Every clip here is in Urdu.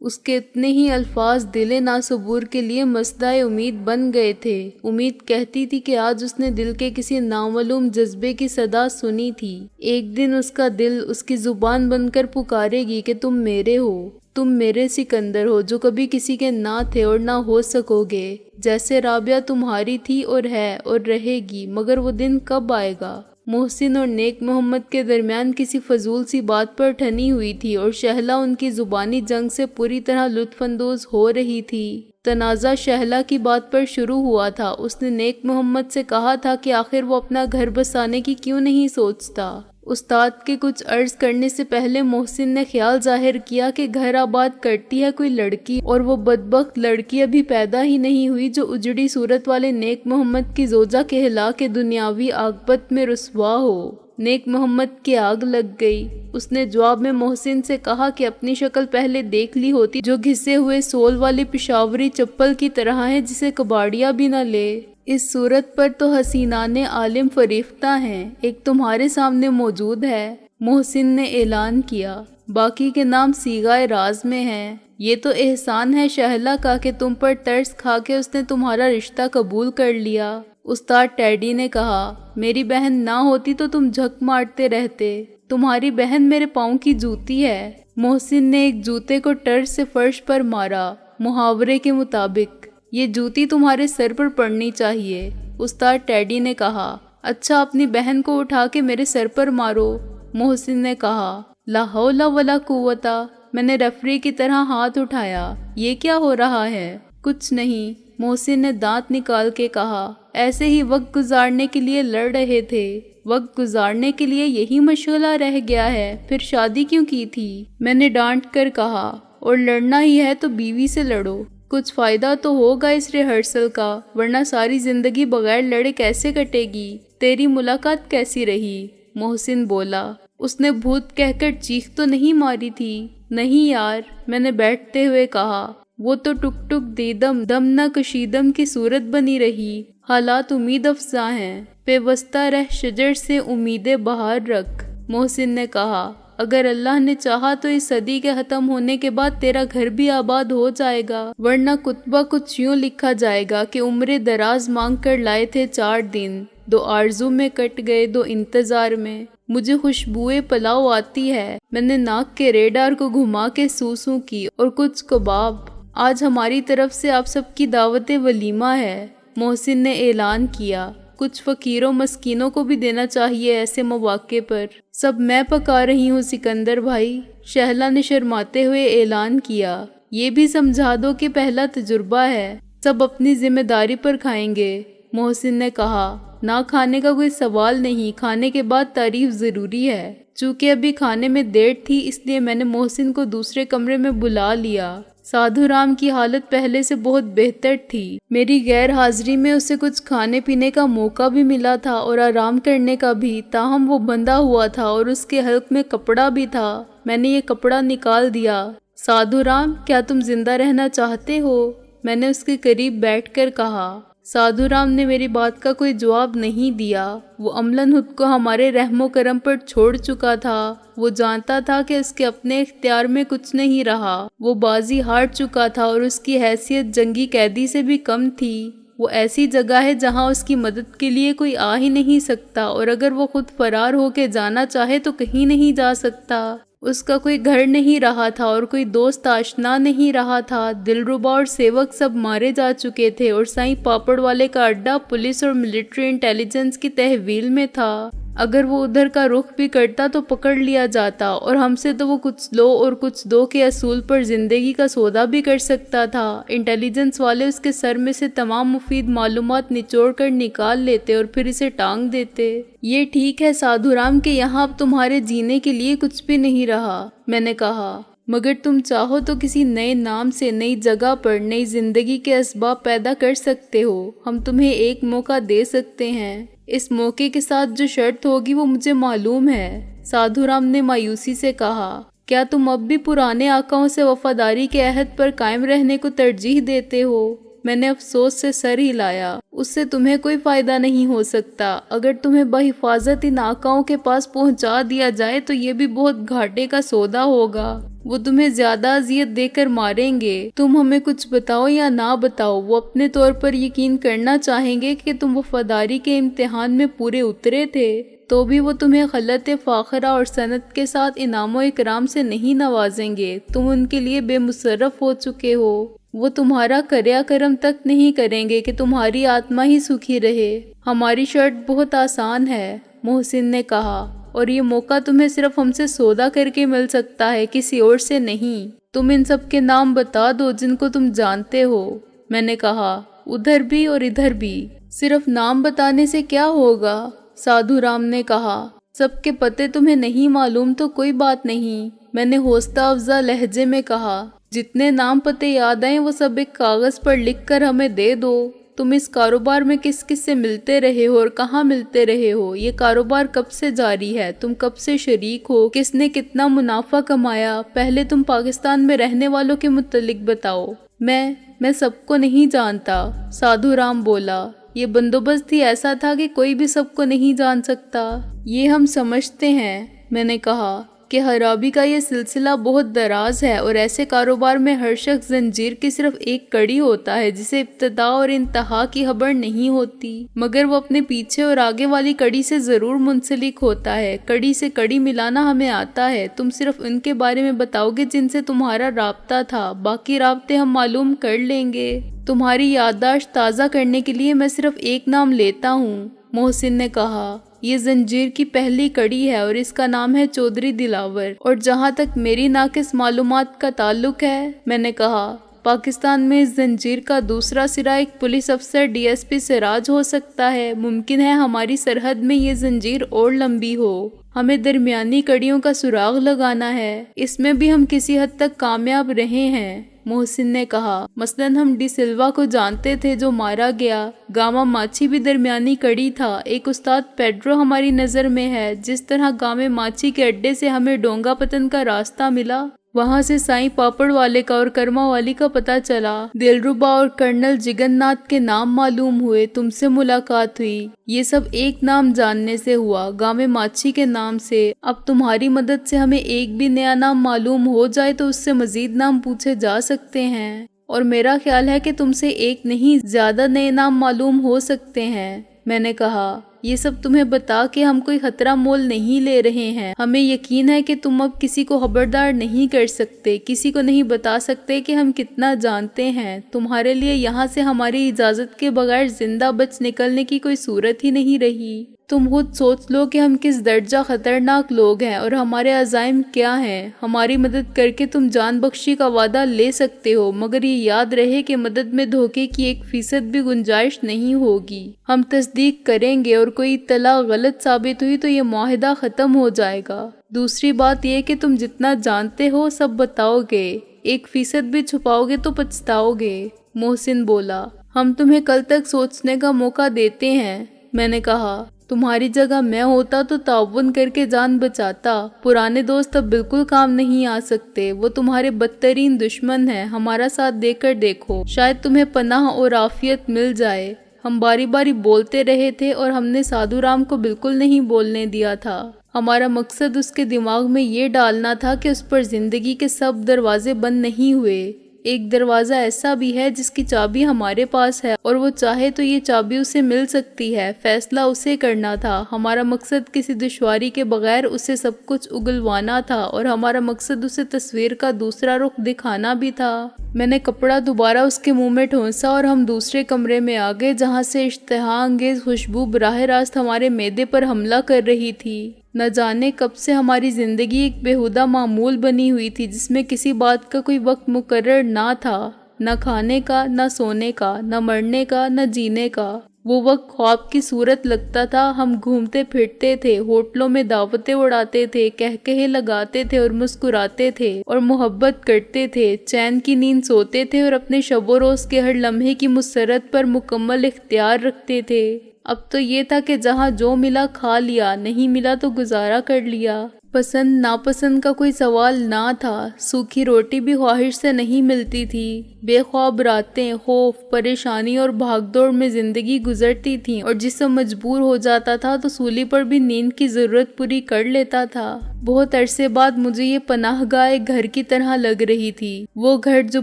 اس کے اتنے ہی الفاظ دل ناصبور کے لیے مصدع امید بن گئے تھے۔ امید کہتی تھی کہ آج اس نے دل کے کسی نامعلوم جذبے کی صدا سنی تھی۔ ایک دن اس کا دل اس کی زبان بن کر پکارے گی کہ تم میرے ہو، تم میرے سکندر ہو جو کبھی کسی کے نہ تھے اور نہ ہو سکو گے، جیسے رابعہ تمہاری تھی اور ہے اور رہے گی، مگر وہ دن کب آئے گا؟ محسن اور نیک محمد کے درمیان کسی فضول سی بات پر ٹھنی ہوئی تھی اور شہلا ان کی زبانی جنگ سے پوری طرح لطف اندوز ہو رہی تھی۔ تنازع شہلا کی بات پر شروع ہوا تھا۔ اس نے نیک محمد سے کہا تھا کہ آخر وہ اپنا گھر بسانے کی کیوں نہیں سوچتا۔ استاد کے کچھ عرض کرنے سے پہلے محسن نے خیال ظاہر کیا کہ گھر آباد کرتی ہے کوئی لڑکی، اور وہ بدبخت لڑکی ابھی پیدا ہی نہیں ہوئی جو اجڑی صورت والے نیک محمد کی زوجہ کہلا کے دنیاوی عاقبت میں رسوا ہو۔ نیک محمد کی آگ لگ گئی۔ اس نے جواب میں محسن سے کہا کہ اپنی شکل پہلے دیکھ لی ہوتی جو گھسے ہوئے سول والی پشاوری چپل کی طرح ہے جسے کباڑیا بھی نہ لے۔ اس صورت پر تو حسینان عالم فریفتہ ہیں، ایک تمہارے سامنے موجود ہے، محسن نے اعلان کیا، باقی کے نام صیغہ راز میں ہیں۔ یہ تو احسان ہے شہلا کا کہ تم پر ترس کھا کے اس نے تمہارا رشتہ قبول کر لیا۔ استاد ٹیڈی نے کہا، میری بہن نہ ہوتی تو تم جھک مارتے رہتے، تمہاری بہن میرے پاؤں کی جوتی ہے۔ محسن نے ایک جوتے کو ٹرس سے فرش پر مارا، محاورے کے مطابق یہ جوتی تمہارے سر پر پڑنی چاہیے۔ استاد ٹیڈی نے کہا، اچھا اپنی بہن کو اٹھا کے میرے سر پر مارو۔ محسن نے کہا، لا حول ولا قوت۔ میں نے ریفری کی طرح ہاتھ اٹھایا۔ یہ کیا ہو رہا ہے؟ کچھ نہیں، محسن نے دانت نکال کے کہا، ایسے ہی وقت گزارنے کے لیے لڑ رہے تھے۔ وقت گزارنے کے لیے یہی مشغلہ رہ گیا ہے، پھر شادی کیوں کی تھی؟ میں نے ڈانٹ کر کہا، اور لڑنا ہی ہے تو بیوی سے لڑو، کچھ فائدہ تو ہوگا اس ریہرسل کا، ورنہ ساری زندگی بغیر لڑے کیسے کٹے گی؟ تیری ملاقات کیسی رہی؟ محسن بولا۔ اس نے بھوت کہہ کر چیخ تو نہیں ماری تھی؟ نہیں یار، میں نے بیٹھتے ہوئے کہا، وہ تو ٹک ٹک دیدم دم نہ کشیدم کی صورت بنی رہی۔ حالات امید افزا ہیں، پیوستہ رہ شجر سے امید بہار رکھ۔ محسن نے کہا، اگر اللہ نے چاہا تو اس صدی کے ختم ہونے کے بعد تیرا گھر بھی آباد ہو جائے گا، ورنہ کتبہ کچھ یوں لکھا جائے گا کہ عمر دراز مانگ کر لائے تھے 4 دن، 2 آرزو میں کٹ گئے 2 انتظار میں۔ مجھے خوشبوئے پلاؤ آتی ہے۔ میں نے ناک کے ریڈار کو گھما کے سوسوں کی، اور کچھ کباب۔ آج ہماری طرف سے آپ سب کی دعوت ولیمہ ہے، محسن نے اعلان کیا۔ کچھ فقیروں مسکینوں کو بھی دینا چاہیے ایسے مواقع پر۔ سب میں پکا رہی ہوں سکندر بھائی، شہلا نے شرماتے ہوئے اعلان کیا۔ یہ بھی سمجھا دو کہ پہلا تجربہ ہے، سب اپنی ذمہ داری پر کھائیں گے۔ محسن نے کہا، نہ کھانے کا کوئی سوال نہیں، کھانے کے بعد تعریف ضروری ہے۔ چونکہ ابھی کھانے میں دیر تھی اس لیے میں نے محسن کو دوسرے کمرے میں بلا لیا۔ سادھو رام کی حالت پہلے سے بہت بہتر تھی۔ میری غیر حاضری میں اسے کچھ کھانے پینے کا موقع بھی ملا تھا اور آرام کرنے کا بھی، تاہم وہ بندھا ہوا تھا اور اس کے حلق میں کپڑا بھی تھا۔ میں نے یہ کپڑا نکال دیا۔ سادھو رام، کیا تم زندہ رہنا چاہتے ہو؟ میں نے اس کے قریب بیٹھ کر کہا۔ سادھو رام نے میری بات کا کوئی جواب نہیں دیا۔ وہ عملاً خود کو ہمارے رحم و کرم پر چھوڑ چکا تھا۔ وہ جانتا تھا کہ اس کے اپنے اختیار میں کچھ نہیں رہا۔ وہ بازی ہار چکا تھا اور اس کی حیثیت جنگی قیدی سے بھی کم تھی۔ وہ ایسی جگہ ہے جہاں اس کی مدد کے لیے کوئی آ ہی نہیں سکتا، اور اگر وہ خود فرار ہو کے جانا چاہے تو کہیں نہیں جا سکتا۔ اس کا کوئی گھر نہیں رہا تھا اور کوئی دوست آشنا نہیں رہا تھا۔ دلربا اور سیوک سب مارے جا چکے تھے اور سائیں پاپڑ والے کا اڈا پولیس اور ملٹری انٹیلیجنس کی تحویل میں تھا۔ اگر وہ ادھر کا رخ بھی کرتا تو پکڑ لیا جاتا، اور ہم سے تو وہ کچھ لو اور کچھ دو کے اصول پر زندگی کا سودا بھی کر سکتا تھا۔ انٹیلیجنس والے اس کے سر میں سے تمام مفید معلومات نچوڑ کر نکال لیتے اور پھر اسے ٹانگ دیتے۔ یہ ٹھیک ہے سادھو رام کہ یہاں اب تمہارے جینے کے لیے کچھ بھی نہیں رہا، میں نے کہا، مگر تم چاہو تو کسی نئے نام سے نئی جگہ پر نئی زندگی کے اسباب پیدا کر سکتے ہو۔ ہم تمہیں ایک موقع دے سکتے ہیں۔ اس موقع کے ساتھ جو شرط ہوگی وہ مجھے معلوم ہے۔ سادھو رام نے مایوسی سے کہا، کیا تم اب بھی پرانے آقاؤں سے وفاداری کے عہد پر قائم رہنے کو ترجیح دیتے ہو؟ میں نے افسوس سے سر ہلایا۔ اس سے تمہیں کوئی فائدہ نہیں ہو سکتا۔ اگر تمہیں بحفاظت ان آقاؤں کے پاس پہنچا دیا جائے تو یہ بھی بہت گھاٹے کا سودا ہوگا۔ وہ تمہیں زیادہ اذیت دے کر ماریں گے۔ تم ہمیں کچھ بتاؤ یا نہ بتاؤ، وہ اپنے طور پر یقین کرنا چاہیں گے کہ تم وفاداری کے امتحان میں پورے اترے تھے، تو بھی وہ تمہیں خلعت فاخرہ اور سنت کے ساتھ انعام و اکرام سے نہیں نوازیں گے۔ تم ان کے لیے بے مصرف ہو چکے ہو۔ وہ تمہارا کریا کرم تک نہیں کریں گے کہ تمہاری آتما ہی سکھی رہے۔ ہماری شرط بہت آسان ہے، محسن نے کہا، اور یہ موقع تمہیں صرف ہم سے سودا کر کے مل سکتا ہے، کسی اور سے نہیں۔ تم ان سب کے نام بتا دو جن کو تم جانتے ہو۔ میں نے کہا، ادھر بھی اور ادھر بھی۔ صرف نام بتانے سے کیا ہوگا؟ سادھو رام نے کہا، سب کے پتے تمہیں نہیں معلوم تو کوئی بات نہیں۔ میں نے حوصلہ افزا لہجے میں کہا، جتنے نام پتے یاد آئیں وہ سب ایک کاغذ پر لکھ کر ہمیں دے دو۔ تم اس کاروبار میں کس کس سے ملتے رہے ہو اور کہاں ملتے رہے ہو؟ یہ کاروبار کب سے جاری ہے؟ تم کب سے شریک ہو؟ کس نے کتنا منافع کمایا؟ پہلے تم پاکستان میں رہنے والوں کے متعلق بتاؤ۔ میں سب کو نہیں جانتا، سادھو رام بولا۔ یہ بندوبست ہی ایسا تھا کہ کوئی بھی سب کو نہیں جان سکتا۔ یہ ہم سمجھتے ہیں، میں نے کہا، کہ خرابی کا یہ سلسلہ بہت دراز ہے، اور ایسے کاروبار میں ہر شخص زنجیر کی صرف ایک کڑی ہوتا ہے جسے ابتدا اور انتہا کی خبر نہیں ہوتی، مگر وہ اپنے پیچھے اور آگے والی کڑی سے ضرور منسلک ہوتا ہے۔ کڑی سے کڑی ملانا ہمیں آتا ہے۔ تم صرف ان کے بارے میں بتاؤ گے جن سے تمہارا رابطہ تھا، باقی رابطے ہم معلوم کر لیں گے۔ تمہاری یادداشت تازہ کرنے کے لیے میں صرف ایک نام لیتا ہوں، محسن نے کہا۔ یہ زنجیر کی پہلی کڑی ہے اور اس کا نام ہے چودھری دلاور، اور جہاں تک میری ناقص معلومات کا تعلق ہے، میں نے کہا، پاکستان میں اس زنجیر کا دوسرا سرا ایک پولیس افسر ڈی ایس پی سراج ہو سکتا ہے۔ ممکن ہے ہماری سرحد میں یہ زنجیر اور لمبی ہو۔ ہمیں درمیانی کڑیوں کا سراغ لگانا ہے۔ اس میں بھی ہم کسی حد تک کامیاب رہے ہیں، محسن نے کہا۔ مثلاً ہم ڈی سلوا کو جانتے تھے جو مارا گیا۔ گاما ماچی بھی درمیانی کڑی تھا۔ ایک استاد پیڈرو ہماری نظر میں ہے۔ جس طرح گامے ماچی کے اڈے سے ہمیں ڈونگا پتن کا راستہ ملا، وہاں سے سائیں پاپڑ والے کا اور کرما والی کا پتہ چلا۔ دلربا اور کرنل جگن ناتھ کے نام معلوم ہوئے۔ تم سے ملاقات ہوئی۔ یہ سب ایک نام جاننے سے ہوا، گامے ماچی کے نام سے۔ اب تمہاری مدد سے ہمیں ایک بھی نیا نام معلوم ہو جائے تو اس سے مزید نام پوچھے جا سکتے ہیں، اور میرا خیال ہے کہ تم سے ایک نہیں زیادہ نئے نام معلوم ہو سکتے ہیں۔ میں نے کہا، یہ سب تمہیں بتا کہ ہم کوئی خطرہ مول نہیں لے رہے ہیں۔ ہمیں یقین ہے کہ تم اب کسی کو خبردار نہیں کر سکتے، کسی کو نہیں بتا سکتے کہ ہم کتنا جانتے ہیں۔ تمہارے لیے یہاں سے ہماری اجازت کے بغیر زندہ بچ نکلنے کی کوئی صورت ہی نہیں رہی۔ تم خود سوچ لو کہ ہم کس درجہ خطرناک لوگ ہیں اور ہمارے عزائم کیا ہیں۔ ہماری مدد کر کے تم جان بخشی کا وعدہ لے سکتے ہو، مگر یہ یاد رہے کہ مدد میں دھوکے کی 1% بھی گنجائش نہیں ہوگی۔ ہم تصدیق کریں گے اور کوئی اطلاع غلط ثابت ہوئی تو یہ معاہدہ ختم ہو جائے گا۔ دوسری بات یہ کہ تم جتنا جانتے ہو سب بتاؤ گے، 1% بھی چھپاؤ گے تو پچھتاؤ گے، محسن بولا۔ ہم تمہیں کل تک سوچنے کا موقع دیتے ہیں، میں نے کہا۔ تمہاری جگہ میں ہوتا تو تعاون کر کے جان بچاتا۔ پرانے دوست اب بالکل کام نہیں آ سکتے، وہ تمہارے بدترین دشمن ہیں۔ ہمارا ساتھ دے کر دیکھو، شاید تمہیں پناہ اور عافیت مل جائے۔ ہم باری باری بولتے رہے تھے اور ہم نے سادھو رام کو بالکل نہیں بولنے دیا تھا۔ ہمارا مقصد اس کے دماغ میں یہ ڈالنا تھا کہ اس پر زندگی کے سب دروازے بند نہیں ہوئے۔ ایک دروازہ ایسا بھی ہے جس کی چابی ہمارے پاس ہے، اور وہ چاہے تو یہ چابی اسے مل سکتی ہے۔ فیصلہ اسے کرنا تھا۔ ہمارا مقصد کسی دشواری کے بغیر اسے سب کچھ اگلوانا تھا، اور ہمارا مقصد اسے تصویر کا دوسرا رخ دکھانا بھی تھا۔ میں نے کپڑا دوبارہ اس کے منہ میں ٹھونسا اور ہم دوسرے کمرے میں آ گئے جہاں سے اشتہا انگیز خوشبو براہ راست ہمارے معدے پر حملہ کر رہی تھی۔ نہ جانے کب سے ہماری زندگی ایک بیہودہ معمول بنی ہوئی تھی جس میں کسی بات کا کوئی وقت مقرر نہ تھا، نہ کھانے کا، نہ سونے کا، نہ مرنے کا، نہ جینے کا۔ وہ وقت خواب کی صورت لگتا تھا۔ ہم گھومتے پھرتے تھے، ہوٹلوں میں دعوتیں اڑاتے تھے، کہکہے لگاتے تھے اور مسکراتے تھے اور محبت کرتے تھے، چین کی نیند سوتے تھے اور اپنے شب و روز کے ہر لمحے کی مسرت پر مکمل اختیار رکھتے تھے۔ اب تو یہ تھا کہ جہاں جو ملا کھا لیا، نہیں ملا تو گزارا کر لیا۔ پسند ناپسند کا کوئی سوال نہ تھا۔ سوکھی روٹی بھی خواہش سے نہیں ملتی تھی۔ بے خواب راتیں خوف، پریشانی اور بھاگ دوڑ میں زندگی گزرتی تھیں، اور جسم مجبور ہو جاتا تھا تو سولی پر بھی نیند کی ضرورت پوری کر لیتا تھا۔ بہت عرصے بعد مجھے یہ پناہ گاہ ایک گھر کی طرح لگ رہی تھی، وہ گھر جو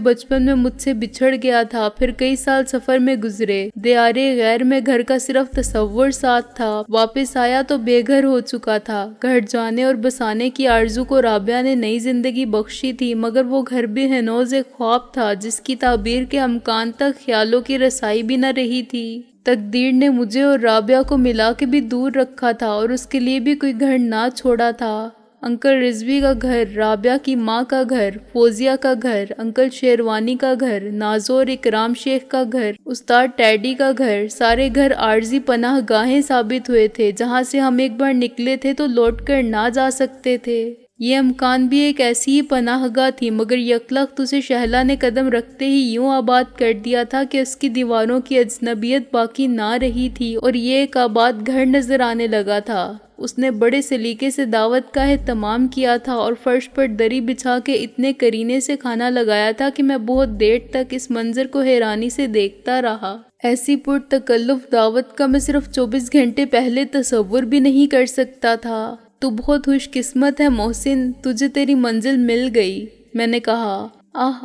بچپن میں مجھ سے بچھڑ گیا تھا، پھر کئی سال سفر میں گزرے، دیار غیر میں گھر کا صرف تصور ساتھ تھا، واپس آیا تو بے گھر ہو چکا تھا۔ گھر جانے اور بسانے کی آرزو کو رابعہ نے نئی زندگی بخشی تھی، مگر وہ گھر بھی ہنوز ایک خواب تھا جس کی تعبیر کے امکان تک خیالوں کی رسائی بھی نہ رہی تھی۔ تقدیر نے مجھے اور رابعہ کو ملا کے بھی دور رکھا تھا اور اس کے لیے بھی کوئی گھر نہ چھوڑا تھا۔ انکل رضوی کا گھر، رابعہ کی ماں کا گھر، فوزیہ کا گھر، انکل شیروانی کا گھر، نازو اور اکرام شیخ کا گھر، استاد ٹیڈی کا گھر، سارے گھر عارضی پناہ گاہیں ثابت ہوئے تھے جہاں سے ہم ایک بار نکلے تھے تو لوٹ کر نہ جا سکتے تھے۔ یہ امکان بھی ایک ایسی ہی پناہ گاہ تھی، مگر یکلخت اسے شہلا نے قدم رکھتے ہی یوں آباد کر دیا تھا کہ اس کی دیواروں کی اجنبیت باقی نہ رہی تھی اور یہ ایک آباد گھر نظر آنے لگا تھا۔ اس نے بڑے سلیقے سے دعوت کا اہتمام کیا تھا اور فرش پر دری بچھا کے اتنے قرینے سے کھانا لگایا تھا کہ میں بہت دیر تک اس منظر کو حیرانی سے دیکھتا رہا۔ ایسی پرتکلف دعوت کا میں صرف 24 گھنٹے پہلے تصور بھی نہیں کر سکتا تھا۔ تو بہت خوش قسمت ہے محسن، تجھے تیری منزل مل گئی، میں نے کہا۔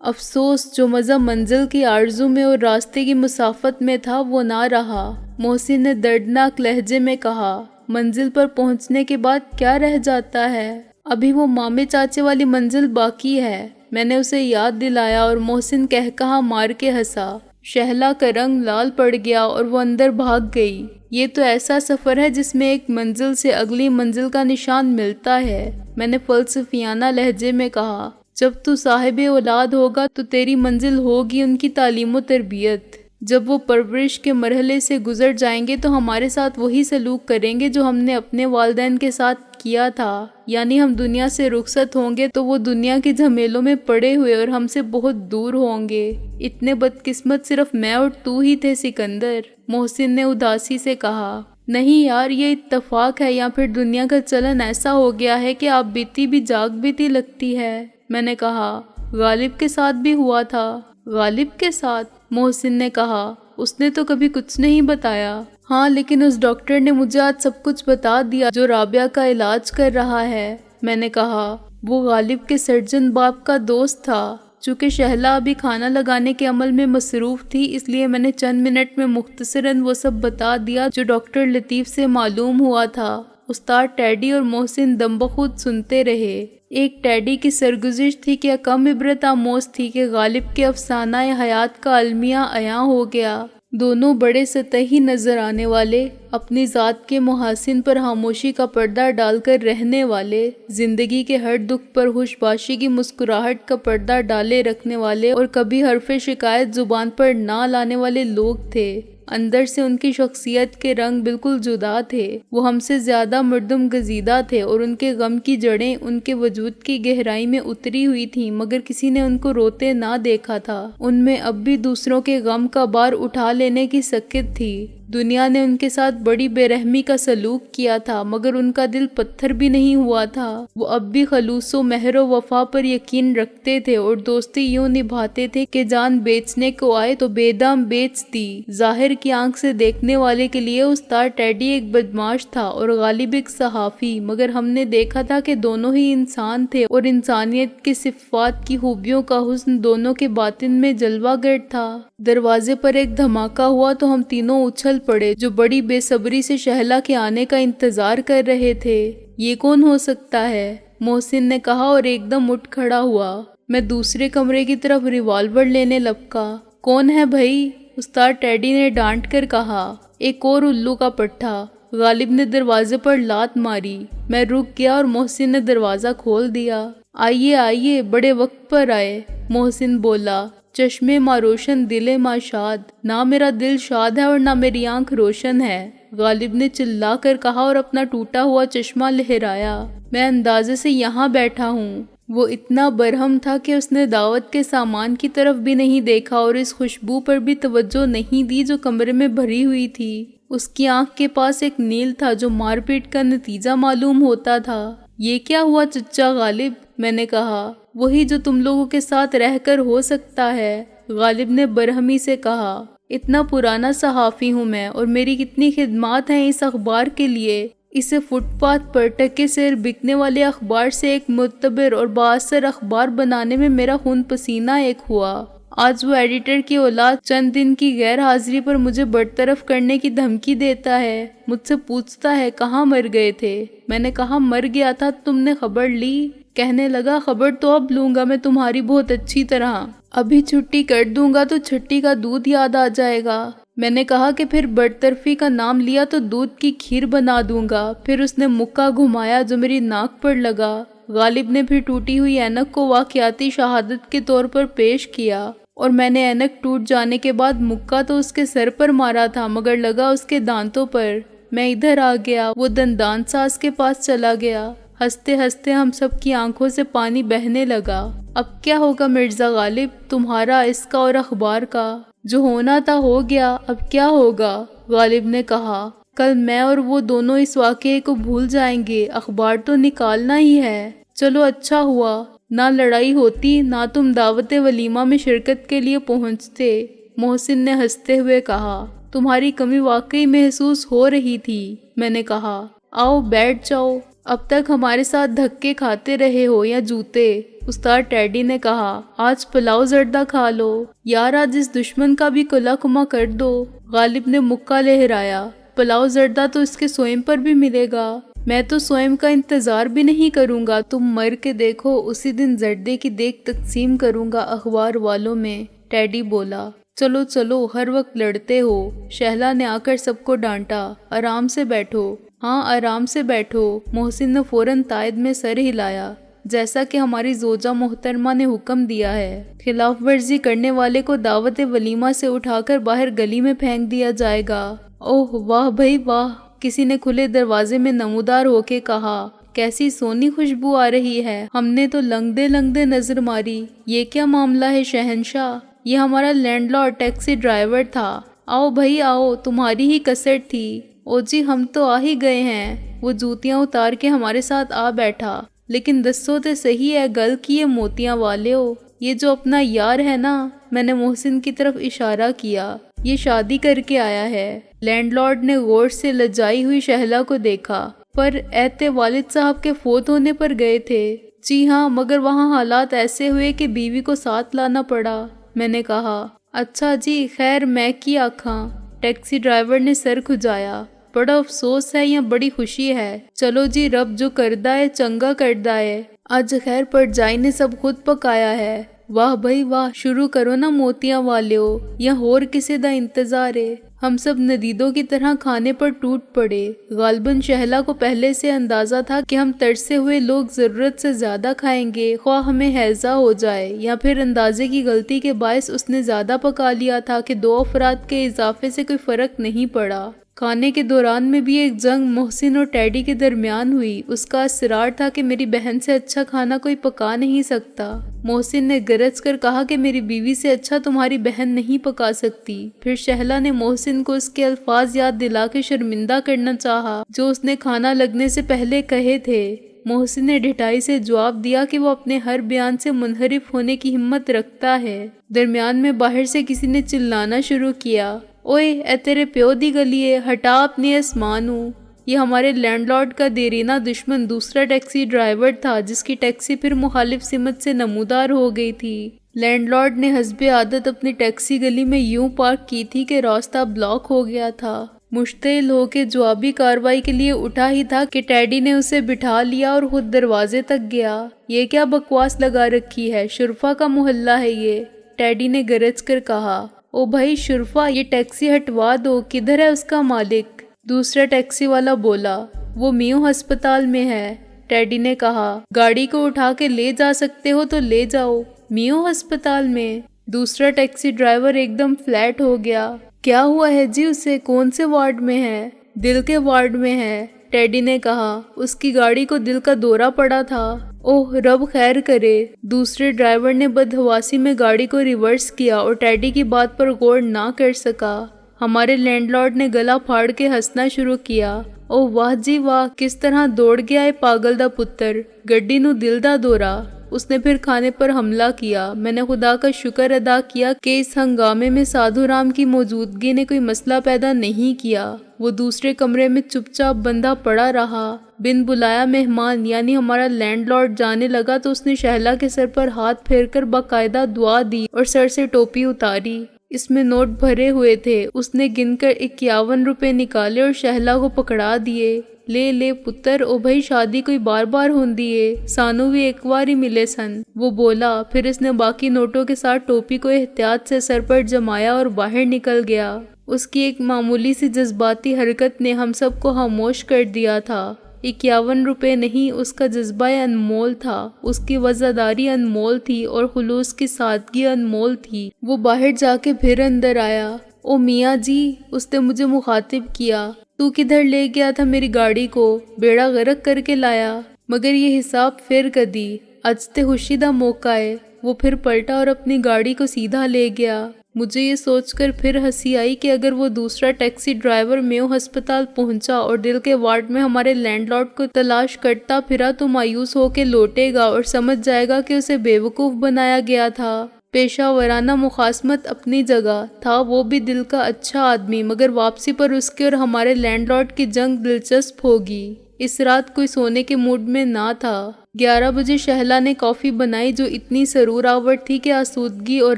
افسوس، جو مزہ منزل کی آرزو میں اور راستے کی مسافت میں تھا وہ نہ رہا، محسن نے دردناک لہجے میں کہا۔ منزل پر پہنچنے کے بعد کیا رہ جاتا ہے؟ ابھی وہ مامے چاچے والی منزل باقی ہے، میں نے اسے یاد دلایا اور محسن کہا مار کے ہنسا۔ شہلا کا رنگ لال پڑ گیا اور وہ اندر بھاگ گئی۔ یہ تو ایسا سفر ہے جس میں ایک منزل سے اگلی منزل کا نشان ملتا ہے، میں نے فلسفیانہ لہجے میں کہا۔ جب تو صاحب اولاد ہوگا تو تیری منزل ہوگی ان کی تعلیم و تربیت۔ جب وہ پرورش کے مرحلے سے گزر جائیں گے تو ہمارے ساتھ وہی سلوک کریں گے جو ہم نے اپنے والدین کے ساتھ کیا تھا، یعنی ہم دنیا سے رخصت ہوں گے تو وہ دنیا کے جھمیلوں میں پڑے ہوئے اور ہم سے بہت دور ہوں گے۔ اتنے بدقسمت صرف میں اور تو ہی تھے سکندر، محسن نے اداسی سے کہا۔ نہیں یار، یہ اتفاق ہے یا پھر دنیا کا چلن ایسا ہو گیا ہے کہ آپ بیتی بھی جاگ بیتی لگتی ہے، میں نے کہا۔ غالب کے ساتھ بھی ہوا تھا۔ غالب کے ساتھ؟ محسن نے کہا۔ اس نے تو کبھی کچھ نہیں بتایا۔ ہاں، لیکن اس ڈاکٹر نے مجھے آج سب کچھ بتا دیا جو رابعہ کا علاج کر رہا ہے، میں نے کہا۔ وہ غالب کے سرجن باپ کا دوست تھا۔ چونکہ شہلا ابھی کھانا لگانے کے عمل میں مصروف تھی، اس لیے میں نے چند منٹ میں مختصراً وہ سب بتا دیا جو ڈاکٹر لطیف سے معلوم ہوا تھا۔ استاد ٹیڈی اور محسن دم بخود سنتے رہے۔ ایک ٹیڈی کی سرگزشت تھی کہ کم عبرت آموز تھی کہ غالب کے افسانہ حیات کا المیہ عیاں ہو گیا۔ دونوں بڑے سطحی نظر آنے والے، اپنی ذات کے محاسن پر خاموشی کا پردہ ڈال کر رہنے والے، زندگی کے ہر دکھ پر خوش باشی کی مسکراہٹ کا پردہ ڈالے رکھنے والے اور کبھی حرف شکایت زبان پر نہ لانے والے لوگ تھے۔ اندر سے ان کی شخصیت کے رنگ بالکل جدا تھے۔ وہ ہم سے زیادہ مردم گزیدہ تھے اور ان کے غم کی جڑیں ان کے وجود کی گہرائی میں اتری ہوئی تھیں، مگر کسی نے ان کو روتے نہ دیکھا تھا۔ ان میں اب بھی دوسروں کے غم کا بار اٹھا لینے کی سکت تھی۔ دنیا نے ان کے ساتھ بڑی بے رحمی کا سلوک کیا تھا، مگر ان کا دل پتھر بھی نہیں ہوا تھا۔ وہ اب بھی خلوص و مہر و وفا پر یقین رکھتے تھے اور دوستی یوں نبھاتے تھے کہ جان بیچنے کو آئے تو بے دام بیچ دی۔ ظاہر کی آنکھ سے دیکھنے والے کے لیے استاد ٹیڈی ایک بدمعاش تھا اور غالب ایک صحافی، مگر ہم نے دیکھا تھا کہ دونوں ہی انسان تھے اور انسانیت کی صفات کی خوبیوں کا حسن دونوں کے باطن میں جلوہ گر تھا۔ دروازے پر ایک دھماکہ ہوا تو ہم تینوں اچھل پڑے جو بڑی بے صبری سے شہلا کے آنے کا انتظار کر رہے تھے۔ یہ کون ہو سکتا ہے؟ محسن نے کہا اور ایک دم اٹھ کھڑا ہوا۔ میں دوسرے کمرے کی طرف ریوالور لینے لپکا۔ کون ہے بھائی؟ استاد ٹیڈی نے ڈانٹ کر کہا۔ ایک اور الو کا پٹھا۔ غالب نے دروازے پر لات ماری۔ میں رک گیا اور محسن نے دروازہ کھول دیا۔ آئیے آئیے، بڑے وقت پر آئے، محسن بولا۔ چشمے ماں روشن، دل ماں شاد۔ نہ میرا دل شاد ہے اور نہ میری آنکھ روشن ہے، غالب نے چلا کر کہا اور اپنا ٹوٹا ہوا چشمہ لہرایا۔ میں اندازے سے یہاں بیٹھا ہوں۔ وہ اتنا برہم تھا کہ اس نے دعوت کے سامان کی طرف بھی نہیں دیکھا اور اس خوشبو پر بھی توجہ نہیں دی جو کمرے میں بھری ہوئی تھی۔ اس کی آنکھ کے پاس ایک نیل تھا جو مار پیٹ کا نتیجہ معلوم ہوتا تھا۔ یہ کیا ہوا چچا غالب؟ میں نے کہا۔ وہی جو تم لوگوں کے ساتھ رہ کر ہو سکتا ہے، غالب نے برہمی سے کہا۔ اتنا پرانا صحافی ہوں میں اور میری کتنی خدمات ہیں اس اخبار کے لیے۔ اسے فٹ پاتھ پر ٹکے سیر بکنے والے اخبار سے ایک معتبر اور بااثر اخبار بنانے میں میرا خون پسینہ ایک ہوا۔ آج وہ ایڈیٹر کی اولاد چند دن کی غیر حاضری پر مجھے برطرف کرنے کی دھمکی دیتا ہے، مجھ سے پوچھتا ہے کہاں مر گئے تھے۔ میں نے کہا مر گیا تھا، تم نے خبر لی؟ کہنے لگا خبر تو اب لوں گا میں تمہاری بہت اچھی طرح، ابھی چھٹی کر دوں گا تو چھٹی کا دودھ یاد آ جائے گا۔ میں نے کہا کہ پھر برطرفی کا نام لیا تو دودھ کی کھیر بنا دوں گا۔ پھر اس نے مکہ گھمایا جو میری ناک پر لگا۔ غالب نے پھر ٹوٹی ہوئی اینک کو واقعاتی شہادت کے طور پر پیش کیا، اور میں نے اینک ٹوٹ جانے کے بعد مکہ تو اس کے سر پر مارا تھا مگر لگا اس کے دانتوں پر۔ میں ادھر آ گیا، وہ دندان ساز کے پاس چلا گیا۔ ہنستے ہنستے ہم سب کی آنکھوں سے پانی بہنے لگا۔ اب کیا ہوگا مرزا غالب، تمہارا، اس کا اور اخبار کا؟ جو ہونا تھا ہو گیا، اب کیا ہوگا؟ غالب نے کہا کل میں اور وہ دونوں اس واقعے کو بھول جائیں گے، اخبار تو نکالنا ہی ہے۔ چلو اچھا ہوا، نہ لڑائی ہوتی نہ تم دعوت ولیمہ میں شرکت کے لیے پہنچتے۔ محسن نے ہنستے ہوئے کہا تمہاری کمی واقعی محسوس ہو رہی تھی۔ میں نے کہا آؤ بیٹھ جاؤ، اب تک ہمارے ساتھ دھکے کھاتے رہے ہو یا جوتے؟ استاد ٹیڈی نے کہا آج پلاؤ زردہ کھا لو یار، آج اس دشمن کا بھی کلا کما کر دو۔ غالب نے مکہ لہرایا، پلاؤ زردہ تو اس کے سوئم پر بھی ملے گا، میں تو سوئم کا انتظار بھی نہیں کروں گا، تم مر کے دیکھو، اسی دن زردے کی دیگ تقسیم کروں گا اخبار والوں میں۔ ٹیڈی بولا چلو چلو، ہر وقت لڑتے ہو۔ شہلا نے آ کر سب کو ڈانٹا، آرام سے بیٹھو۔ ہاں آرام سے بیٹھو۔ محسن نے فوراً تائید میں سر ہلایا، جیسا کہ ہماری زوجہ محترمہ نے حکم دیا ہے۔ خلاف ورزی کرنے والے کو دعوت ولیمہ سے اٹھا کر باہر گلی میں پھینک دیا جائے گا۔ اوہ واہ بھائی واہ، کسی نے کھلے دروازے میں نمودار ہو کے کہا، کیسی سونی خوشبو آ رہی ہے۔ ہم نے تو لنگدے لنگدے نظر ماری۔ یہ کیا معاملہ ہے شہنشاہ؟ یہ ہمارا لینڈ لارڈ ٹیکسی ڈرائیور تھا۔ آؤ بھائی آؤ، تمہاری ہی کسر تھی۔ او جی ہم تو آ ہی گئے ہیں۔ وہ جوتیاں اتار کے ہمارے ساتھ آ بیٹھا۔ لیکن دسو تے صحیح ہے گل کی یہ موتیاں والے ہو، یہ جو اپنا یار ہے نا، میں نے محسن کی طرف اشارہ کیا، یہ شادی کر کے آیا ہے۔ لینڈ لارڈ نے غور سے لجائی ہوئی شہلا کو دیکھا۔ پر ایتے والد صاحب کے فوت ہونے پر گئے تھے؟ جی ہاں، مگر وہاں حالات ایسے ہوئے کہ بیوی کو ساتھ لانا پڑا۔ میں نے کہا اچھا جی، خیر میں کی آکھاں۔ ٹیکسی ڈرائیور نے سر کھجایا۔ بڑا افسوس ہے یا بڑی خوشی ہے؟ چلو جی، رب جو کردہ ہے چنگا کردہ ہے۔ آج خیر پرجائی نے سب خود پکایا ہے۔ واہ بھائی واہ، شروع کرو نا موتیاں والیو، یا ہور کسے دا انتظار ہے؟ ہم سب ندیدوں کی طرح کھانے پر ٹوٹ پڑے۔ غالباً شہلا کو پہلے سے اندازہ تھا کہ ہم ترسے ہوئے لوگ ضرورت سے زیادہ کھائیں گے، خواہ ہمیں ہیضہ ہو جائے، یا پھر اندازے کی غلطی کے باعث اس نے زیادہ پکا لیا تھا کہ 2 افراد کے اضافے سے کوئی فرق نہیں پڑا۔ کھانے کے دوران میں بھی ایک جنگ محسن اور ٹیڈی کے درمیان ہوئی۔ اس کا اصرار تھا کہ میری بہن سے اچھا کھانا کوئی پکا نہیں سکتا۔ محسن نے گرج کر کہا کہ میری بیوی سے اچھا تمہاری بہن نہیں پکا سکتی۔ پھر شہلا نے محسن کو اس کے الفاظ یاد دلا کے شرمندہ کرنا چاہا جو اس نے کھانا لگنے سے پہلے کہے تھے۔ محسن نے ڈھٹائی سے جواب دیا کہ وہ اپنے ہر بیان سے منحرف ہونے کی ہمت رکھتا ہے۔ درمیان میں باہر سے کسی نے چلانا شروع کیا، اوئے اے تیرے پیو دی گلیے، ہٹا اپنی آسمانوں۔ یہ ہمارے لینڈ لارڈ کا دیرینہ دشمن دوسرا ٹیکسی ڈرائیور تھا، جس کی ٹیکسی پھر مخالف سمت سے نمودار ہو گئی تھی۔ لینڈ لارڈ نے حسب عادت اپنی ٹیکسی گلی میں یوں پارک کی تھی کہ راستہ بلاک ہو گیا تھا۔ مشتعل ہو کے جوابی کارروائی کے لیے اٹھا ہی تھا کہ ٹیڈی نے اسے بٹھا لیا اور خود دروازے تک گیا۔ یہ کیا بکواس لگا رکھی ہے، شرفا کا محلہ ہے یہ، ٹیڈی نے گرج کر کہا۔ او بھائی شرفا، یہ ٹیکسی ہٹوا دو، کدھر ہے اس کا مالک؟ دوسرا ٹیکسی والا بولا، وہ میو ہسپتال میں ہے۔ ٹیڈی نے کہا گاڑی کو اٹھا کے لے جا سکتے ہو تو لے جاؤ۔ میو ہسپتال میں؟ دوسرا ٹیکسی ڈرائیور ایک دم فلیٹ ہو گیا۔ کیا ہوا ہے جی اسے، کون سے وارڈ میں ہے؟ دل کے وارڈ میں ہے۔ ٹیڈی نے کہا اس کی گاڑی کو دل کا دورہ پڑا تھا۔ اوہ رب خیر کرے۔ دوسرے ڈرائیور نے بدحواسی میں گاڑی کو ریورس کیا اور ٹیڈی کی بات پر غور نہ کر سکا۔ ہمارے لینڈ لارڈ نے گلا پھاڑ کے ہنسنا شروع کیا۔ اوہ واہ جی واہ، کس طرح دوڑ گیا ہے پاگل دا پتر، گڈی نو دل دا دورہ۔ اس نے پھر کھانے پر حملہ کیا۔ میں نے خدا کا شکر ادا کیا کہ اس ہنگامے میں سادھو رام کی موجودگی نے کوئی مسئلہ پیدا نہیں کیا۔ وہ دوسرے کمرے میں چپ چاپ بندہ پڑا رہا۔ بن بلایا مہمان یعنی ہمارا لینڈ لارڈ جانے لگا تو اس نے شہلا کے سر پر ہاتھ پھیر کر باقاعدہ دعا دی اور سر سے ٹوپی اتاری۔ اس میں نوٹ بھرے ہوئے تھے۔ اس نے گن کر 51 روپے نکالے اور شہلا کو پکڑا دیے۔ لے لے پتر، او بھائی شادی کوئی بار بار ہوندی ہے، سانو بھی ایک بار ہی ملے سن، وہ بولا۔ پھر اس نے باقی نوٹوں کے ساتھ ٹوپی کو احتیاط سے سر پر جمایا اور باہر نکل گیا۔ اس کی ایک معمولی سی جذباتی حرکت نے ہم سب کو خاموش کر دیا تھا۔ 51 روپے نہیں، اس کا جذبہ انمول تھا، اس کی وفاداری انمول تھی اور خلوص کی سادگی انمول تھی۔ وہ باہر جا کے پھر اندر آیا۔ او میاں جی، اس نے مجھے مخاطب کیا، تو کدھر لے گیا تھا میری گاڑی کو؟ بیڑا غرق کر کے لایا؟ مگر یہ حساب پھر کدی، آج تے خوشی دا موقع ہے۔ وہ پھر پلٹا اور اپنی گاڑی کو سیدھا لے گیا۔ مجھے یہ سوچ کر پھر ہنسی آئی کہ اگر وہ دوسرا ٹیکسی ڈرائیور میو ہسپتال پہنچا اور دل کے وارڈ میں ہمارے لینڈ لارڈ کو تلاش کرتا پھرا تو مایوس ہو کے لوٹے گا اور سمجھ جائے گا کہ اسے بے وقوف بنایا گیا تھا۔ پیشہ ورانہ مخاصمت اپنی جگہ تھا، وہ بھی دل کا اچھا آدمی، مگر واپسی پر اس کے اور ہمارے لینڈ لارڈ کی جنگ دلچسپ ہوگی۔ اس رات کوئی سونے کے موڈ میں نہ تھا۔ 11 بجے شہلا نے کافی بنائی جو اتنی سرور آور تھی کہ آسودگی اور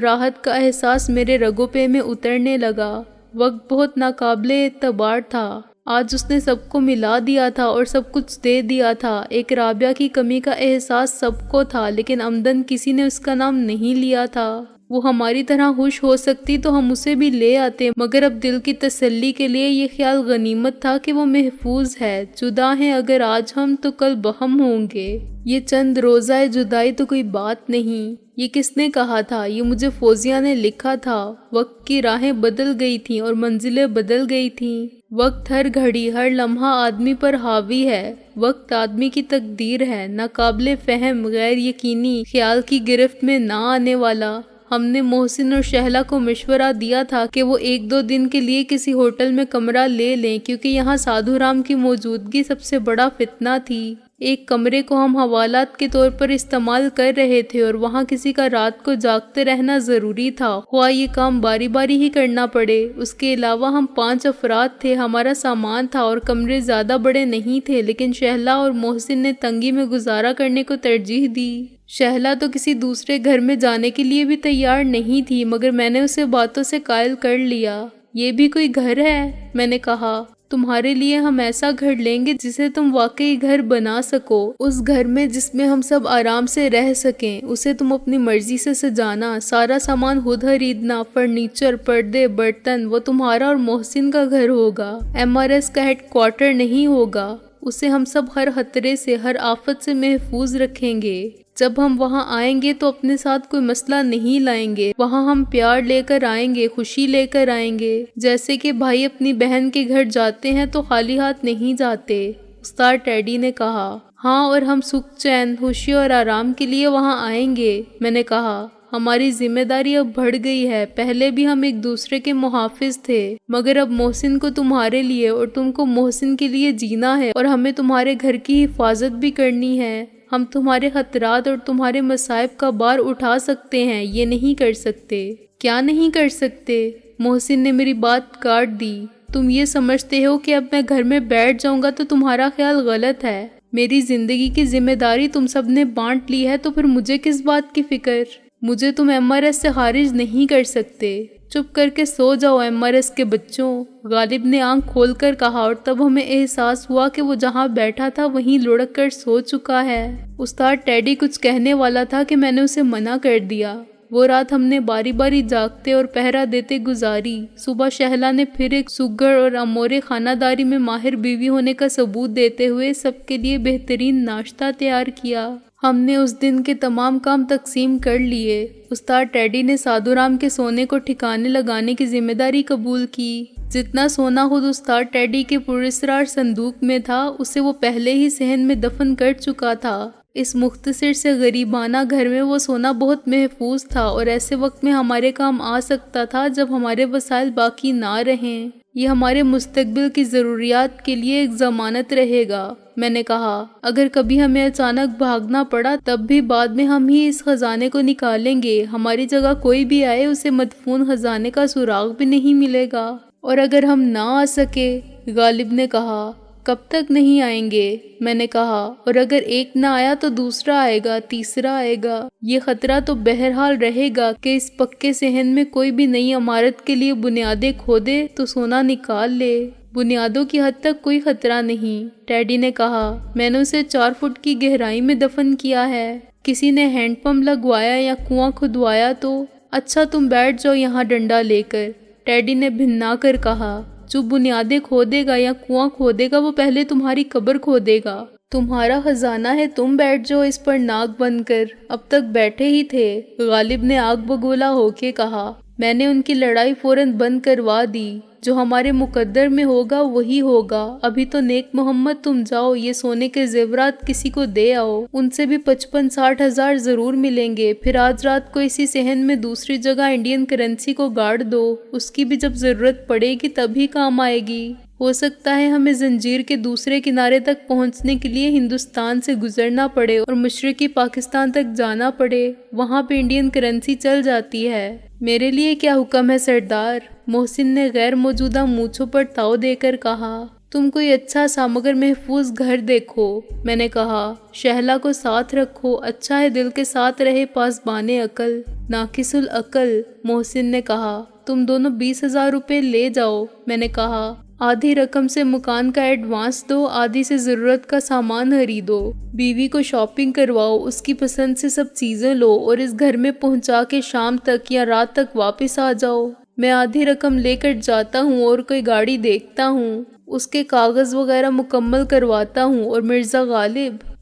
راحت کا احساس میرے رگوں پہ میں اترنے لگا۔ وقت بہت ناقابل اعتبار تھا۔ آج اس نے سب کو ملا دیا تھا اور سب کچھ دے دیا تھا۔ ایک رابعہ کی کمی کا احساس سب کو تھا، لیکن عمدن کسی نے اس کا نام نہیں لیا تھا۔ وہ ہماری طرح خوش ہو سکتی تو ہم اسے بھی لے آتے، مگر اب دل کی تسلی کے لیے یہ خیال غنیمت تھا کہ وہ محفوظ ہے۔ جدا ہیں اگر آج ہم تو کل بہم ہوں گے۔ یہ چند روزہ جدائی تو کوئی بات نہیں۔ یہ کس نے کہا تھا؟ یہ مجھے فوزیہ نے لکھا تھا۔ وقت کی راہیں بدل گئی تھیں اور منزلیں بدل گئی تھیں۔ وقت ہر گھڑی ہر لمحہ آدمی پر حاوی ہے۔ وقت آدمی کی تقدیر ہے، ناقابل فہم غیر یقینی خیال کی گرفت میں نہ آنے والا۔ ہم نے محسن اور شہلا کو مشورہ دیا تھا کہ وہ 1-2 دن کے لیے کسی ہوٹل میں کمرہ لے لیں کیونکہ یہاں سادھو رام کی موجودگی سب سے بڑا فتنہ تھی۔ ایک کمرے کو ہم حوالات کے طور پر استعمال کر رہے تھے اور وہاں کسی کا رات کو جاگتے رہنا ضروری تھا، خواہ یہ کام باری باری ہی کرنا پڑے۔ اس کے علاوہ ہم 5 افراد تھے، ہمارا سامان تھا اور کمرے زیادہ بڑے نہیں تھے، لیکن شہلا اور محسن نے تنگی میں گزارا کرنے کو ترجیح دی۔ شہلا تو کسی دوسرے گھر میں جانے کے لیے بھی تیار نہیں تھی، مگر میں نے اسے باتوں سے قائل کر لیا۔ یہ بھی کوئی گھر ہے؟ میں نے کہا، تمہارے لیے ہم ایسا گھر لیں گے جسے تم واقعی گھر بنا سکو، اس گھر میں جس میں ہم سب آرام سے رہ سکیں۔ اسے تم اپنی مرضی سے سجانا، سارا سامان خود خریدنا، فرنیچر، پردے، برتن، وہ تمہارا اور محسن کا گھر ہوگا، MRS کا ہیڈ کوارٹر نہیں ہوگا۔ اسے ہم سب ہر خطرے سے، ہر آفت سے محفوظ رکھیں گے۔ جب ہم وہاں آئیں گے تو اپنے ساتھ کوئی مسئلہ نہیں لائیں گے، وہاں ہم پیار لے کر آئیں گے، خوشی لے کر آئیں گے۔ جیسے کہ بھائی اپنی بہن کے گھر جاتے ہیں تو خالی ہاتھ نہیں جاتے، استاد ٹیڈی نے کہا۔ ہاں، اور ہم سکھ چین، خوشی اور آرام کے لیے وہاں آئیں گے، میں نے کہا۔ ہماری ذمہ داری اب بڑھ گئی ہے، پہلے بھی ہم ایک دوسرے کے محافظ تھے، مگر اب محسن کو تمہارے لیے اور تم کو محسن کے لیے جینا ہے، اور ہمیں تمہارے گھر کی حفاظت بھی کرنی ہے۔ ہم تمہارے خطرات اور تمہارے مصائب کا بار اٹھا سکتے ہیں، یہ نہیں کر سکتے۔ کیا نہیں کر سکتے؟ محسن نے میری بات کاٹ دی۔ تم یہ سمجھتے ہو کہ اب میں گھر میں بیٹھ جاؤں گا تو تمہارا خیال غلط ہے۔ میری زندگی کی ذمہ داری تم سب نے بانٹ لی ہے تو پھر مجھے کس بات کی فکر؟ مجھے تم MRS سے خارج نہیں کر سکتے۔ چپ کر کے سو جاؤ MRS کے بچوں، غالب نے آنکھ کھول کر کہا، اور تب ہمیں احساس ہوا کہ وہ جہاں بیٹھا تھا وہیں لڑک کر سو چکا ہے۔ استاد ٹیڈی کچھ کہنے والا تھا کہ میں نے اسے منع کر دیا۔ وہ رات ہم نے باری باری جاگتے اور پہرا دیتے گزاری۔ صبح شہلا نے پھر ایک سگڑ اور امورے خانہ داری میں ماہر بیوی ہونے کا ثبوت دیتے ہوئے سب کے لیے بہترین ناشتہ تیار کیا۔ ہم نے اس دن کے تمام کام تقسیم کر لیے۔ استاد ٹیڈی نے سادھو رام کے سونے کو ٹھکانے لگانے کی ذمہ داری قبول کی۔ جتنا سونا خود استاد ٹیڈی کے پراسرار صندوق میں تھا، اسے وہ پہلے ہی صحن میں دفن کر چکا تھا۔ اس مختصر سے غریبانہ گھر میں وہ سونا بہت محفوظ تھا اور ایسے وقت میں ہمارے کام آ سکتا تھا جب ہمارے وسائل باقی نہ رہیں۔ یہ ہمارے مستقبل کی ضروریات کے لیے ایک ضمانت رہے گا۔ میں نے کہا اگر کبھی ہمیں اچانک بھاگنا پڑا تب بھی بعد میں ہم ہی اس خزانے کو نکالیں گے، ہماری جگہ کوئی بھی آئے اسے مدفون خزانے کا سراغ بھی نہیں ملے گا۔ اور اگر ہم نہ آ سکے؟ غالب نے کہا۔ کب تک نہیں آئیں گے؟ میں نے کہا۔ اور اگر ایک نہ آیا تو دوسرا آئے گا، تیسرا آئے گا۔ یہ خطرہ تو بہرحال رہے گا کہ اس پکے صحن میں کوئی بھی نئی عمارت کے لیے بنیادیں کھودے تو سونا نکال لے۔ بنیادوں کی حد تک کوئی خطرہ نہیں، ٹیڈی نے کہا۔ میں نے اسے 4 فٹ کی گہرائی میں دفن کیا ہے۔ کسی نے ہینڈ پمپ لگوایا یا کنواں کھدوایا تو؟ اچھا تم بیٹھ جاؤ یہاں ڈنڈا لے کر، ٹیڈی نے بھننا کر کہا۔ جو بنیادیں کھودے گا یا کنواں کھودے گا وہ پہلے تمہاری قبر کھودے گا۔ تمہارا خزانہ ہے، تم بیٹھ جاؤ اس پر ناک بن کر۔ اب تک بیٹھے ہی تھے، غالب نے آگ بگولا ہو کے کہا۔ میں نے ان کی لڑائی فوراً بند کروا دی۔ جو ہمارے مقدر میں ہوگا وہی ہوگا۔ ابھی تو نیک محمد تم جاؤ، یہ سونے کے زیورات کسی کو دے آؤ، ان سے بھی 55-60 ہزار ضرور ملیں گے۔ پھر آج رات کو اسی صحن میں دوسری جگہ انڈین کرنسی کو گاڑ دو، اس کی بھی جب ضرورت پڑے گی تبھی کام آئے گی۔ ہو سکتا ہے ہمیں زنجیر کے دوسرے کنارے تک پہنچنے کے لیے ہندوستان سے گزرنا پڑے اور مشرقی پاکستان تک جانا پڑے، وہاں پہ انڈین کرنسی چل جاتی ہے۔ میرے لیے کیا حکم ہے سردار؟ محسن نے غیر موجودہ مونچھوں پر تاؤ دے کر کہا۔ تم کوئی اچھا سا مگر محفوظ گھر دیکھو، میں نے کہا۔ شہلا کو ساتھ رکھو، اچھا ہے دل کے ساتھ رہے پاسبان عقل، ناقص العقل، محسن نے کہا۔ تم دونوں 20,000 روپے لے جاؤ، میں نے کہا۔ آدھی رقم سے مکان کا ایڈوانس دو، آدھی سے ضرورت کا سامان خریدو، بیوی کو شاپنگ کرواؤ، اس کی پسند سے سب چیزیں لو اور اس گھر میں پہنچا کے شام تک یا رات تک واپس آ جاؤ۔ میں آدھی رقم لے کر جاتا ہوں اور کوئی گاڑی دیکھتا ہوں، اس کے کاغذ وغیرہ مکمل کرواتا ہوں۔ اور مرزا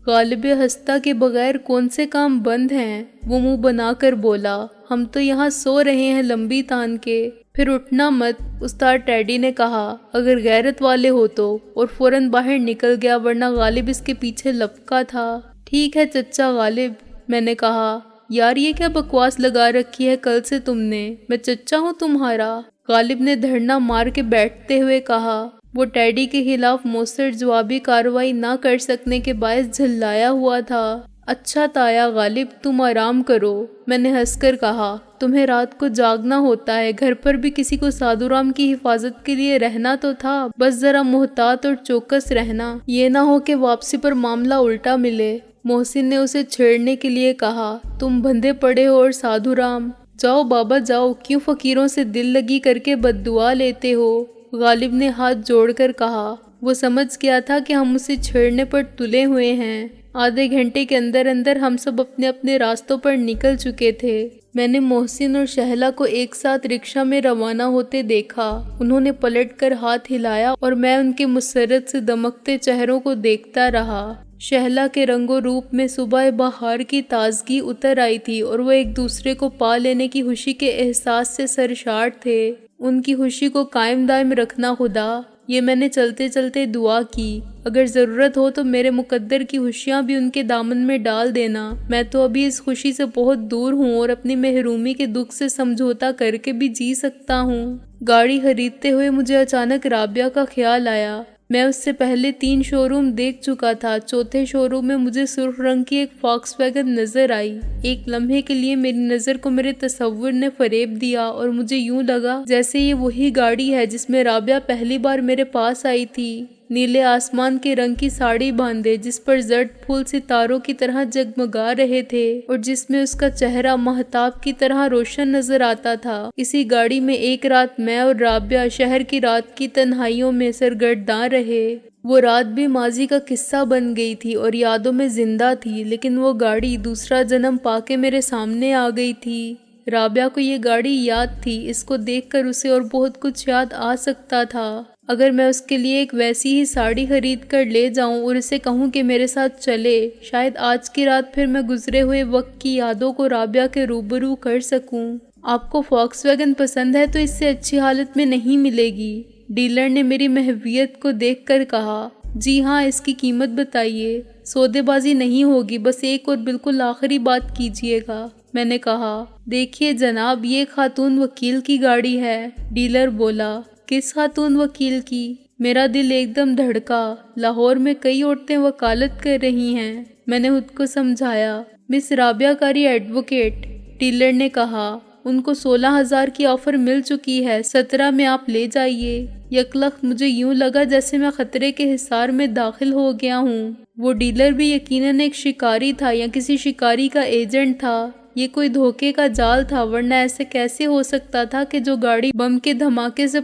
غالب ہستہ کے بغیر کون سے کام بند ہیں؟ وہ منہ بنا کر بولا۔ ہم تو یہاں سو رہے ہیں لمبی تان کے، پھر اٹھنا مت، استاد ٹیڈی نے کہا، اگر غیرت والے ہو تو، اور فوراً باہر نکل گیا، ورنہ غالب اس کے پیچھے لپکا تھا۔ ٹھیک ہے چچا غالب، میں نے کہا۔ یار یہ کیا بکواس لگا رکھی ہے کل سے تم نے؟ میں چچا ہوں تمہارا؟ غالب نے دھرنا مار کے بیٹھتے ہوئے کہا۔ وہ ٹیڈی کے خلاف مؤثر جوابی کارروائی نہ کر سکنے کے باعث جھلایا ہوا تھا۔ اچھا تایا غالب تم آرام کرو، میں نے ہنس کر کہا۔ تمہیں رات کو جاگنا ہوتا ہے، گھر پر بھی کسی کو سادھو رام کی حفاظت کے لیے رہنا تو تھا، بس ذرا محتاط اور چوکس رہنا، یہ نہ ہو کہ واپسی پر معاملہ الٹا ملے۔ محسن نے اسے چھیڑنے کے لیے کہا۔ تم بندھے پڑے ہو اور سادھو رام؟ جاؤ بابا جاؤ، کیوں فقیروں سے دل لگی کر کے بد دعا لیتے ہو؟ غالب نے ہاتھ جوڑ کر کہا۔ وہ سمجھ گیا تھا کہ ہم اسے چھیڑنے پر تلے ہوئے ہیں۔ آدھے گھنٹے کے اندر اندر ہم سب اپنے اپنے راستوں پر نکل چکے تھے۔ میں نے محسن اور شہلا کو ایک ساتھ رکشہ میں روانہ ہوتے دیکھا۔ انہوں نے پلٹ کر ہاتھ ہلایا اور میں ان کے مسرت سے دمکتے چہروں کو دیکھتا رہا۔ شہلا کے رنگ و روپ میں صبح بہار کی تازگی اتر آئی تھی اور وہ ایک دوسرے کو پا لینے کی خوشی کے احساس سے سرشار تھے۔ ان کی خوشی کو قائم دائم رکھنا خدا، یہ میں نے چلتے چلتے دعا کی۔ اگر ضرورت ہو تو میرے مقدر کی خوشیاں بھی ان کے دامن میں ڈال دینا، میں تو ابھی اس خوشی سے بہت دور ہوں اور اپنی محرومی کے دکھ سے سمجھوتا کر کے بھی جی سکتا ہوں۔ گاڑی خریدتے ہوئے مجھے اچانک رابعہ کا خیال آیا۔ میں اس سے پہلے 3 شو روم دیکھ چکا تھا، چوتھے شو روم میں مجھے سرخ رنگ کی ایک فاکس ویگن نظر آئی۔ ایک لمحے کے لیے میری نظر کو میرے تصور نے فریب دیا اور مجھے یوں لگا جیسے یہ وہی گاڑی ہے جس میں رابعہ پہلی بار میرے پاس آئی تھی، نیلے آسمان کے رنگ کی ساڑی باندھے جس پر زرد پھول ستاروں کی طرح جگمگا رہے تھے اور جس میں اس کا چہرہ مہتاب کی طرح روشن نظر آتا تھا۔ اسی گاڑی میں ایک رات میں اور رابعہ شہر کی رات کی تنہائیوں میں سرگرداں رہے۔ وہ رات بھی ماضی کا قصہ بن گئی تھی اور یادوں میں زندہ تھی، لیکن وہ گاڑی دوسرا جنم پا کے میرے سامنے آ گئی تھی۔ رابعہ کو یہ گاڑی یاد تھی، اس کو دیکھ کر اسے اور بہت کچھ یاد آ سکتا تھا۔ اگر میں اس کے لیے ایک ویسی ہی ساڑی خرید کر لے جاؤں اور اسے کہوں کہ میرے ساتھ چلے، شاید آج کی رات پھر میں گزرے ہوئے وقت کی یادوں کو رابعہ کے روبرو کر سکوں۔ آپ کو فاکس ویگن پسند ہے تو اس سے اچھی حالت میں نہیں ملے گی، ڈیلر نے میری محویت کو دیکھ کر کہا۔ جی ہاں، اس کی قیمت بتائیے۔ سودے بازی نہیں ہوگی، بس ایک اور بالکل آخری بات کیجیے گا، میں نے کہا۔ دیکھیے جناب، یہ خاتون وکیل کی گاڑی ہے، ڈیلر بولا۔ کس خاتون وکیل کی؟ میرا دل ایک دم دھڑکا۔ لاہور میں کئی عورتیں وکالت کر رہی ہیں۔ میں نے خود کو سمجھایا۔ مس رابعہ قاری ایڈوکیٹ، ڈیلر نے کہا۔ ان کو 16,000 کی آفر مل چکی ہے، 17 میں آپ لے جائیے۔ یکلخت مجھے یوں لگا جیسے میں خطرے کے حصار میں داخل ہو گیا ہوں۔ وہ ڈیلر بھی یقیناً ایک شکاری تھا یا کسی شکاری کا ایجنٹ تھا۔ یہ کوئی دھوکے کا جال تھا، ورنہ ایسے کیسے ہو سکتا تھا کہ جو گاڑی بم کے دھماکے سے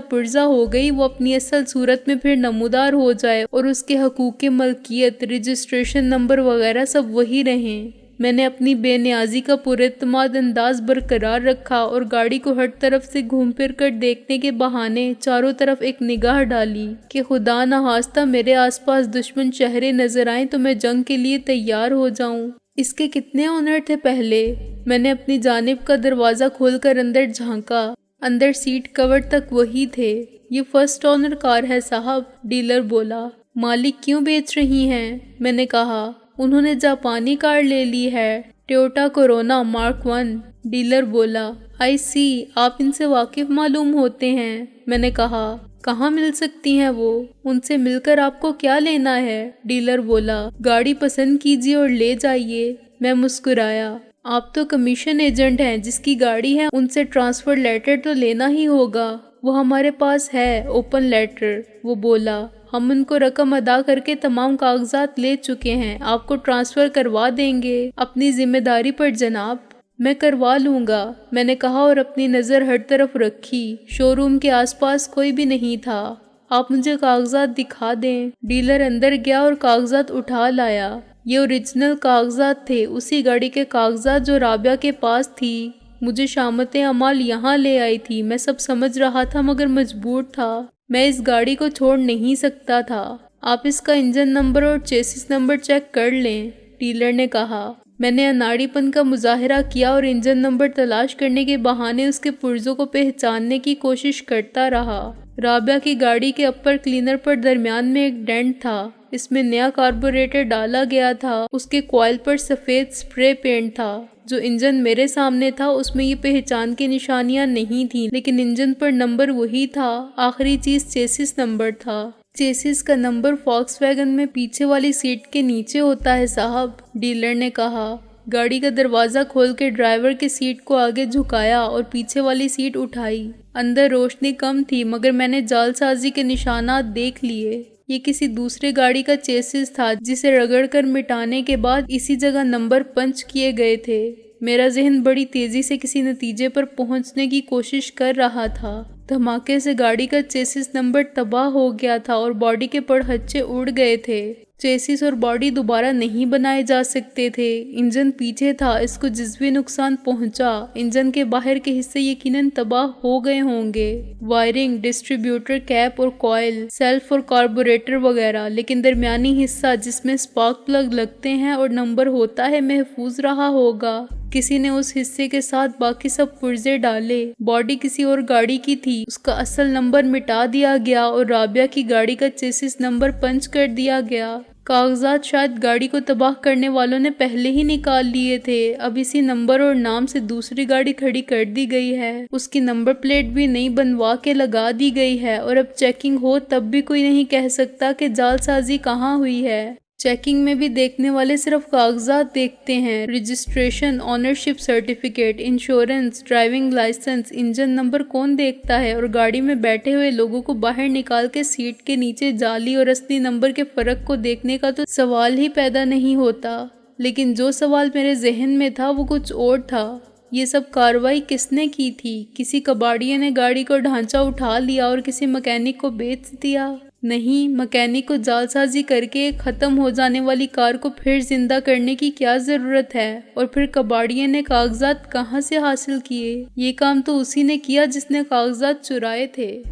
پرزہ ہو گئی وہ اپنی اصل صورت میں پھر نمودار ہو جائے اور اس کے حقوق ملکیت، رجسٹریشن نمبر وغیرہ سب وہی رہیں۔ میں نے اپنی بے نیازی کا پراعتماد انداز برقرار رکھا اور گاڑی کو ہر طرف سے گھوم پھر کر دیکھنے کے بہانے چاروں طرف ایک نگاہ ڈالی کہ خدا نخواستہ میرے آس پاس دشمن چہرے نظر آئیں تو میں جنگ کے لیے تیار ہو جاؤں۔ اس کے کتنے آنر تھے پہلے؟ میں نے اپنی جانب کا دروازہ کھول کر اندر جھانکا۔ اندر سیٹ کور تک وہی تھے۔ یہ فرسٹ آنر کار ہے صاحب، ڈیلر بولا۔ مالک کیوں بیچ رہی ہیں؟ میں نے کہا۔ انہوں نے جاپانی کار لے لی ہے، ٹویوٹا کورونا مارک 1، ڈیلر بولا۔ آئی سی، آپ ان سے واقف معلوم ہوتے ہیں۔ میں نے کہا۔ کہاں مل سکتی ہیں وہ؟ ان سے مل کر آپ کو کیا لینا ہے؟ ڈیلر بولا۔ گاڑی پسند کیجیے اور لے جائیے۔ میں مسکرایا۔ آپ تو کمیشن ایجنٹ ہیں، جس کی گاڑی ہے ان سے ٹرانسفر لیٹر تو لینا ہی ہوگا۔ وہ ہمارے پاس ہے، اوپن لیٹر، وہ بولا۔ ہم ان کو رقم ادا کر کے تمام کاغذات لے چکے ہیں، آپ کو ٹرانسفر کروا دیں گے، اپنی ذمہ داری پر جناب۔ میں کروا لوں گا، میں نے کہا اور اپنی نظر ہر طرف رکھی۔ شو روم کے آس پاس کوئی بھی نہیں تھا۔ آپ مجھے کاغذات دکھا دیں۔ ڈیلر اندر گیا اور کاغذات اٹھا لایا۔ یہ اوریجنل کاغذات تھے، اسی گاڑی کے کاغذات جو رابعہ کے پاس تھی۔ مجھے شامت اعمال یہاں لے آئی تھی۔ میں سب سمجھ رہا تھا مگر مجبور تھا۔ میں اس گاڑی کو چھوڑ نہیں سکتا تھا۔ آپ اس کا انجن نمبر اور چیسس نمبر چیک کر لیں، ڈیلر نے کہا۔ میں نے اناڑی پن کا مظاہرہ کیا اور انجن نمبر تلاش کرنے کے بہانے اس کے پرزوں کو پہچاننے کی کوشش کرتا رہا۔ رابعہ کی گاڑی کے اپر کلینر پر درمیان میں ایک ڈینٹ تھا۔ اس میں نیا کاربوریٹر ڈالا گیا تھا۔ اس کے کوائل پر سفید سپرے پینٹ تھا۔ جو انجن میرے سامنے تھا اس میں یہ پہچان کی نشانیاں نہیں تھیں، لیکن انجن پر نمبر وہی تھا۔ آخری چیز چیسس نمبر تھا۔ چیسس کا نمبر فاکس ویگن میں پیچھے والی سیٹ کے نیچے ہوتا ہے صاحب، ڈیلر نے کہا۔ گاڑی کا دروازہ کھول کے ڈرائیور کی سیٹ کو آگے جھکایا اور پیچھے والی سیٹ اٹھائی۔ اندر روشنی کم تھی مگر میں نے جعل سازی کے نشانات دیکھ لیے۔ یہ کسی دوسرے گاڑی کا چیسس تھا جسے رگڑ کر مٹانے کے بعد اسی جگہ نمبر پنچ کیے گئے تھے۔ میرا ذہن بڑی تیزی سے کسی نتیجے پر پہنچنے کی کوشش کر رہا تھا۔ دھماکے سے گاڑی کا چیسس نمبر تباہ ہو گیا تھا اور باڈی کے پڑھچے اڑ گئے تھے۔ چیسس اور باڈی دوبارہ نہیں بنائے جا سکتے تھے۔ انجن پیچھے تھا، اس کو جزوی نقصان پہنچا۔ انجن کے باہر کے حصے یقیناً تباہ ہو گئے ہوں گے، وائرنگ، ڈسٹریبیوٹر کیپ اور کوائل، سیلف اور کاربوریٹر وغیرہ، لیکن درمیانی حصہ جس میں سپارک پلگ لگتے ہیں اور نمبر ہوتا ہے محفوظ رہا ہوگا۔ کسی نے اس حصے کے ساتھ باقی سب پرزے ڈالے۔ باڈی کسی اور گاڑی کی تھی، اس کا اصل نمبر مٹا دیا گیا اور رابعہ کی گاڑی کا چیسس نمبر پنچ کر دیا گیا۔ کاغذات شاید گاڑی کو تباہ کرنے والوں نے پہلے ہی نکال لیے تھے۔ اب اسی نمبر اور نام سے دوسری گاڑی کھڑی کر دی گئی ہے۔ اس کی نمبر پلیٹ بھی نئی بنوا کے لگا دی گئی ہے اور اب چیکنگ ہو تب بھی کوئی نہیں کہہ سکتا کہ جعل سازی کہاں ہوئی ہے۔ چیکنگ میں بھی دیکھنے والے صرف کاغذات دیکھتے ہیں، registration, ownership certificate, insurance, driving licence, engine number کون دیکھتا ہے؟ اور گاڑی میں بیٹھے ہوئے لوگوں کو باہر نکال کے سیٹ کے نیچے جعلی اور اصلی نمبر کے فرق کو دیکھنے کا تو سوال ہی پیدا نہیں ہوتا۔ لیکن جو سوال میرے ذہن میں تھا وہ کچھ اور تھا۔ یہ سب کارروائی کس نے کی تھی؟ کسی کباڑیے نے گاڑی کو ڈھانچہ اٹھا لیا اور کسی مکینک کو بیچ دیا؟ نہیں، مکینک کو جعل سازی کر کے ایک ختم ہو جانے والی کار کو پھر زندہ کرنے کی کیا ضرورت ہے؟ اور پھر کباڑیے نے کاغذات کہاں سے حاصل کیے؟ یہ کام تو اسی نے کیا جس نے کاغذات چرائے تھے۔